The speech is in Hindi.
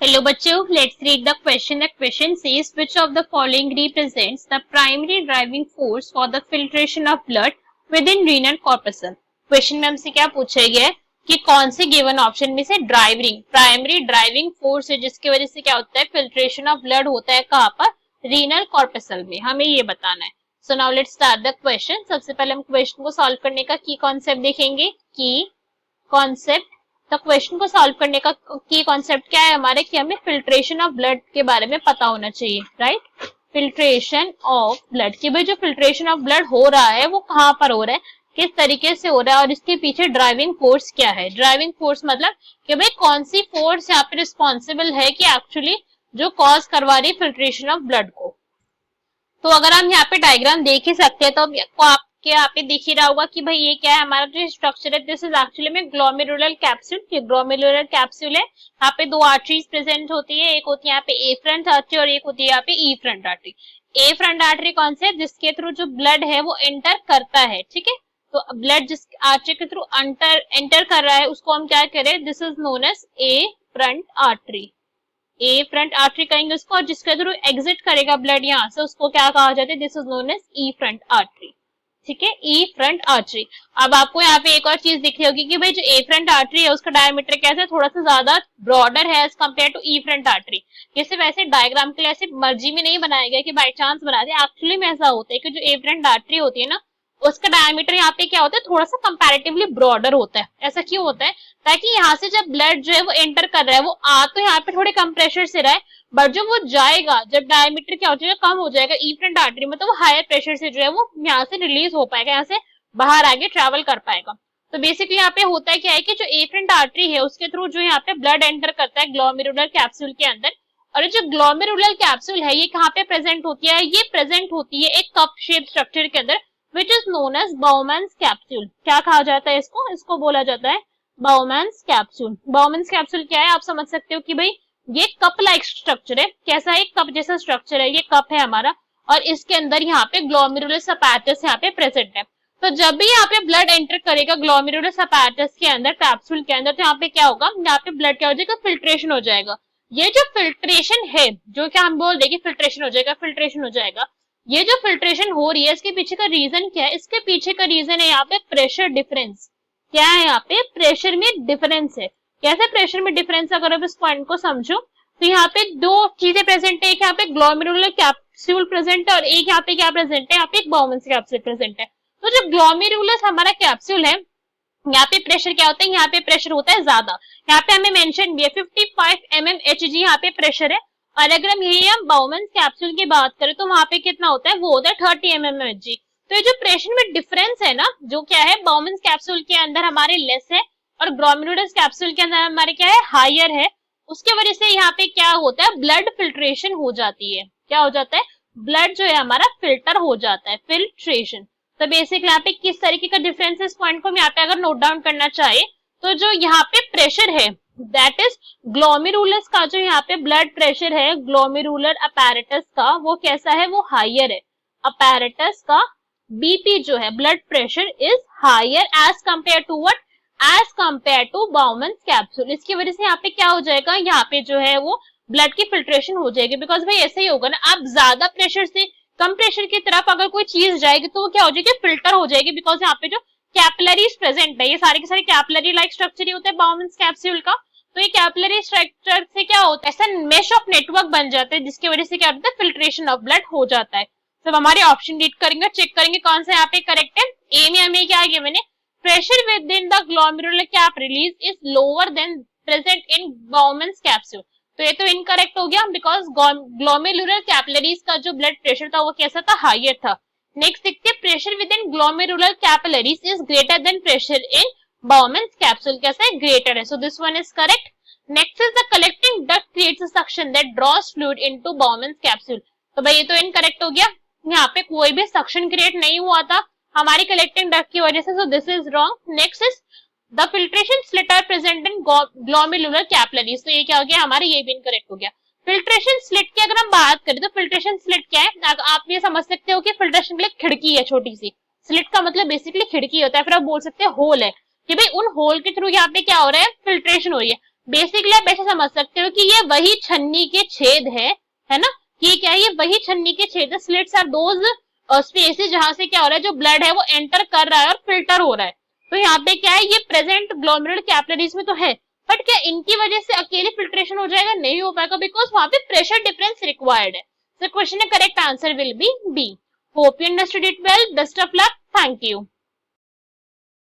Hello बच्चों, let's read the question. The question says which of the following represents the primary driving force for the filtration of blood within renal corpuscle. Question में हमसे क्या पूछा गया है कि कौन से गिवन ऑप्शन में से प्राइमरी ड्राइविंग फोर्स है जिसकी वजह से क्या होता है, फिल्ट्रेशन ऑफ ब्लड होता है कहाँ पर, रीनल कॉर्पसल में. हमें ये बताना है. So now let's start the question. सबसे पहले हम क्वेश्चन को सॉल्व करने का की कॉन्सेप्ट देखेंगे. की कॉन्सेप्ट, तो क्वेश्चन को सॉल्व करने का की कॉन्सेप्ट क्या है हमारे, कि हमें फिल्ट्रेशन ऑफ ब्लड के बारे में पता होना चाहिए. राइट, फिल्ट्रेशन ऑफ ब्लड, कि भाई जो फिल्ट्रेशन ऑफ ब्लड हो रहा है वो कहाँ पर हो रहा है, किस तरीके से हो रहा है और इसके पीछे ड्राइविंग फोर्स क्या है. ड्राइविंग फोर्स मतलब कि भाई कौन सी फोर्स यहाँ पे रिस्पॉन्सिबल है कि एक्चुअली जो कॉज करवा रही फिल्ट्रेशन ऑफ ब्लड को. तो अगर हम यहाँ पे डायग्राम देख ही सकते हैं तो आपके यहाँ पे दिख ही रहा होगा कि भाई ये क्या है, हमारा जो स्ट्रक्चर है दिस इज एक्चुअली में ग्लोमेरुलर कैप्सूल. ये ग्लोमेरुलर कैप्सूल है. यहाँ पे दो आर्टरीज प्रेजेंट होती है, एक होती है यहाँ पे ए फ्रंट आर्टरी और एक होती है यहाँ पे efferent artery. Afferent artery कौन से है, जिसके थ्रू जो ब्लड है वो एंटर करता है. ठीक है, तो ब्लड जिस आर्टरी के थ्रू एंटर कर रहा है उसको हम क्या करें, this is known as afferent artery. Afferent artery कहेंगे उसको, और जिसके थ्रू एग्जिट करेगा ब्लड यहाँ से उसको क्या कहा जाता है, this is known as efferent artery. ठीक है, ई फ्रंट आर्टरी. अब आपको यहाँ पे एक और चीज दिख रही होगी कि भाई जो ए फ्रंट आर्टरी है उसका डायमीटर कैसा है, थोड़ा सा ज्यादा ब्रॉडर है as compare to efferent artery. ये सिर्फ ऐसे डायग्राम के लिए ऐसे मर्जी में नहीं बनाया गया कि बाई चांस बना दे. एक्चुअली में ऐसा होता है कि जो ए फ्रंट आर्टरी होती है ना उसका डायमीटर यहाँ पे क्या होता है, थोड़ा सा कंपैरेटिवली ब्रॉडर होता है. ऐसा क्यों होता है, ताकि यहाँ से जब ब्लड जो है वो एंटर कर रहा है वो आ तो यहाँ पे थोड़े कम प्रेशर से रहा है, बट जब वो जाएगा, जब डायमीटर क्या हो जाएगा, कम हो जाएगा ई फ्रंट आर्टरी में, तो वो हायर प्रेशर से जो है वो यहाँ से रिलीज हो पाएगा, यहाँ से बाहर आगे ट्रेवल कर पाएगा. तो बेसिकली यहाँ पे होता है क्या है कि जो ए फ्रंट आर्टरी है उसके थ्रू जो यहाँ पे ब्लड एंटर करता है ग्लोमेरुलर कैप्सूल के अंदर. और जो ग्लोमेरुलर कैप्सूल है ये कहाँ पे प्रेजेंट होती है, ये प्रेजेंट होती है एक कप शेप स्ट्रक्चर के अंदर which is known as Bowman's capsule. क्या कहा जाता है इसको बोला जाता है Bowman's capsule. Bowman's capsule क्या है, आप समझ सकते हो कि भाई ये कप लाइक स्ट्रक्चर है. कैसा है, कप जैसा स्ट्रक्चर है, ये कप है हमारा और इसके अंदर यहाँ पे ग्लोमेरुलस apparatus यहाँ पे प्रेजेंट है. तो जब भी यहाँ पे ब्लड एंटर करेगा ग्लोमेरुलस apparatus के अंदर, कैप्सूल के अंदर, तो यहाँ पे क्या होगा, यहाँ पे ब्लड क्या हो जाएगा, फिल्ट्रेशन हो जाएगा. ये जो फिल्ट्रेशन है, जो क्या हम बोल देंगे फिल्ट्रेशन हो जाएगा, ये जो फिल्ट्रेशन हो रही है इसके पीछे का रीजन क्या है, इसके पीछे का रीजन है यहाँ पे प्रेशर डिफरेंस. क्या है यहाँ पे, प्रेशर में डिफरेंस है. कैसे प्रेशर में डिफरेंस, अगर आप इस पॉइंट को समझो तो यहाँ पे दो चीजें प्रेजेंट है, एक यहाँ पे ग्लोमेरुलर कैप्सूल प्रेजेंट है और एक यहाँ पे क्या प्रेजेंट है, यहाँ पे एक बाउमेंस कैप्सूल प्रेजेंट है. तो जो ग्लोमेरुलर हमारा कैप्सूल है यहाँ पे प्रेशर क्या होता है, यहाँ पे प्रेशर होता है ज्यादा. यहाँ पे हमें मेंशन भी है 55 mmHg यहाँ पे प्रेशर है. और अगर हम यही हम बाउमेंस कैप्सूल की बात करें तो वहां पे कितना होता है, वो होता है 30 mmHg. तो ये जो प्रेशर में डिफरेंस है ना, जो क्या है बाउमेंस कैप्सूल के अंदर हमारे लेस है और ग्लोमेरुलर कैप्सूल के अंदर हमारे क्या है, हायर है. उसके वजह से यहाँ पे क्या होता है, ब्लड फिल्ट्रेशन हो जाती है. क्या हो जाता है, ब्लड जो है हमारा फिल्टर हो जाता है, फिल्ट्रेशन. तो बेसिकली यहाँ पे किस तरीके का डिफरेंस है, इस पॉइंट को हम यहाँ पे अगर नोट डाउन करना चाहे तो जो यहाँ पे प्रेशर है दैट इज ग्लोमेरुलस का, जो यहाँ पे ब्लड प्रेशर है ग्लोमेरुलर अपैरेटस का, वो कैसा है, वो हायर है. अपैरेटस का बीपी जो है blood pressure is higher as compare to what, as compare to Bowman's capsule. इसकी वजह से यहाँ पे क्या हो जाएगा, यहाँ पे जो है वो ब्लड की फिल्ट्रेशन हो जाएगी. बिकॉज भाई ऐसे ही होगा ना, आप ज्यादा प्रेशर से कम प्रेशर की तरफ अगर कोई चीज जाएगी तो वो क्या हो जाएगी, फिल्टर हो जाएगी. बिकॉज यहाँ पे जो कैपिलरीज प्रेजेंट है, ये सारे के सारे कैपिलरी लाइक स्ट्रक्चर ही होते हैं बाउमेंस कैप्सूल का. तो ये कैपिलरी स्ट्रक्चर से क्या होता है, ऐसा मेश ऑफ नेटवर्क बन जाता है जिसकी वजह से क्या होता है, फिल्ट्रेशन ऑफ ब्लड हो जाता है. सब हमारे ऑप्शन रीड करेंगे, चेक करेंगे कौन सा यहाँ पे करेक्ट है. ए में हमें क्या है, मैंने pressure within the glomerular capillaries is lower than present in Bowman's capsule. तो ये तो इनकरेक्ट हो गया बिकॉज ग्लोमेरुलर कैपिलरीज का जो ब्लड प्रेशर था वो कैसा था, हायर था. नेक्स्ट देखते हैं, pressure within glomerular capillaries is greater than pressure in Bowman's capsule. कैसा है, ग्रेटर है. So this one is correct. Next is the collecting duct creates a suction that draws fluid into Bowman's capsule. तो भाई ये तो इनकरेक्ट हो गया, यहाँ पे कोई भी सक्शन क्रिएट नहीं हुआ था हमारी कलेक्टिंग डक्ट की वजह से. So this is wrong. Next is the filtration slit are present in glomerular capillaries. तो ये क्या हो गया हमारे, ये भी इनकरेक्ट हो गया. फिल्ट्रेशन स्लिट की अगर हम बात करें तो फिल्ट्रेशन स्लिट क्या है, आप ये समझ सकते हो कि फिल्ट्रेशन के लिए खिड़की है छोटी सी. स्लिट का मतलब बेसिकली खिड़की होता है, फिर आप बोल सकते हैं होल है कि भाई उन होल के थ्रू यहाँ पे क्या हो रहा है, फिल्ट्रेशन हो रही है. बेसिकली आप ऐसे समझ सकते हो कि ये वही छन्नी के छेद है ना, ये क्या है, ये वही छन्नी के छेद है। स्लिट्स आर दोज स्पेसेस जहां से क्या हो रहा है, जो ब्लड है वो एंटर कर रहा है और फिल्टर हो रहा है। तो यहाँ पे क्या है, ये प्रेजेंट ग्लोमेरुलर कैपिलरीज में तो है, बट क्या इनकी वजह से अकेले फिल्ट्रेशन हो जाएगा? नहीं हो पाएगा, बिकॉज वहां पे प्रेशर डिफरेंस रिक्वायर्ड है। So question का correct answer will be B. Hope you understood it well. Best of luck. Thank you.